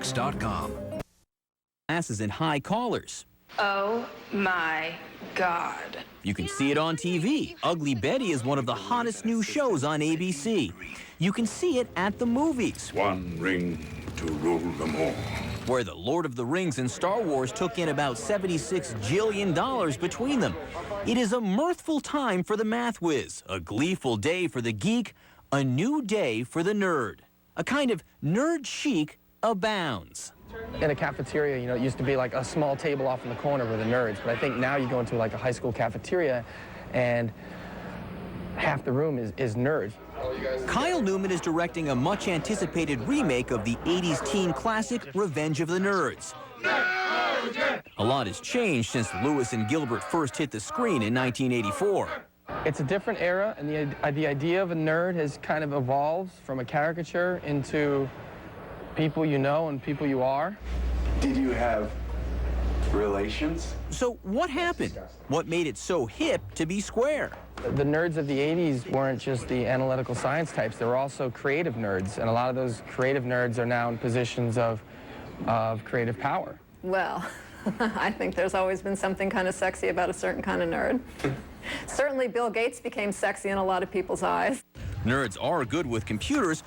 Stamps.com. Glasses and high collars. Oh my God. You can see it on TV. Ugly Betty is one of the hottest new shows on ABC. You can see it at the movies. One ring to rule them all. Where the Lord of the Rings and Star Wars took in about $76 jillion between them. It is a mirthful time for the math whiz, a gleeful day for the geek, a new day for the nerd. A kind of nerd chic abounds. In a cafeteria, you know, it used to be like a small table off in the corner with the nerds, but I think now you go into like a high school cafeteria and half the room is nerds. Kyle Newman is directing a much-anticipated remake of the 80s teen classic, Revenge of the Nerds. A lot has changed since Lewis and Gilbert first hit the screen in 1984. It's a different era, and the idea of a nerd has kind of evolved from a caricature into people you know and people you are. Did you have relations? So what happened? What made it so hip to be square? The nerds of the 80s weren't just the analytical science types, they were also creative nerds, and a lot of those creative nerds are now in positions of creative power. Well, I think there's always been something kind of sexy about a certain kind of nerd. Certainly Bill Gates became sexy in a lot of people's eyes. Nerds are good with computers.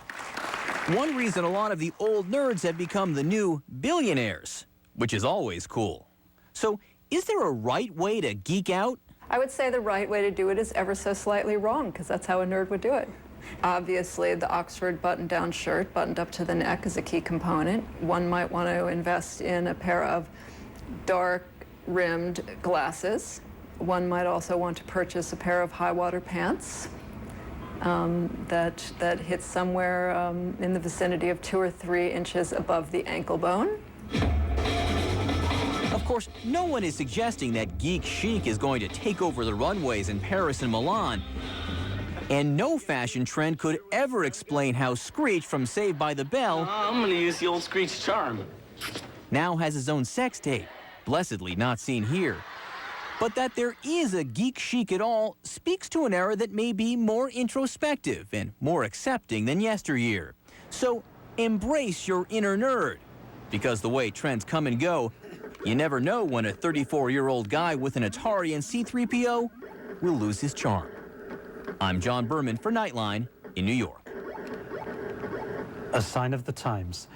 One reason a lot of the old nerds have become the new billionaires, which is always cool. So, is there a right way to geek out? I would say the right way to do it is ever so slightly wrong, because that's how a nerd would do it. Obviously, the Oxford button-down shirt buttoned up to the neck is a key component. One might want to invest in a pair of dark-rimmed glasses. One might also want to purchase a pair of high-water pants that hit somewhere in the vicinity of 2 or 3 inches above the ankle bone. Of course, no one is suggesting that geek chic is going to take over the runways in Paris and Milan. And no fashion trend could ever explain how Screech from Saved by the Bell I'm gonna use the old Screech charm. now has his own sex tape, blessedly not seen here. But that there is a geek chic at all speaks to an era that may be more introspective and more accepting than yesteryear. So embrace your inner nerd, because the way trends come and go, you never know when a 34-year-old guy with an Atari and C-3PO will lose his charm. I'm John Berman for Nightline in New York. A sign of the times.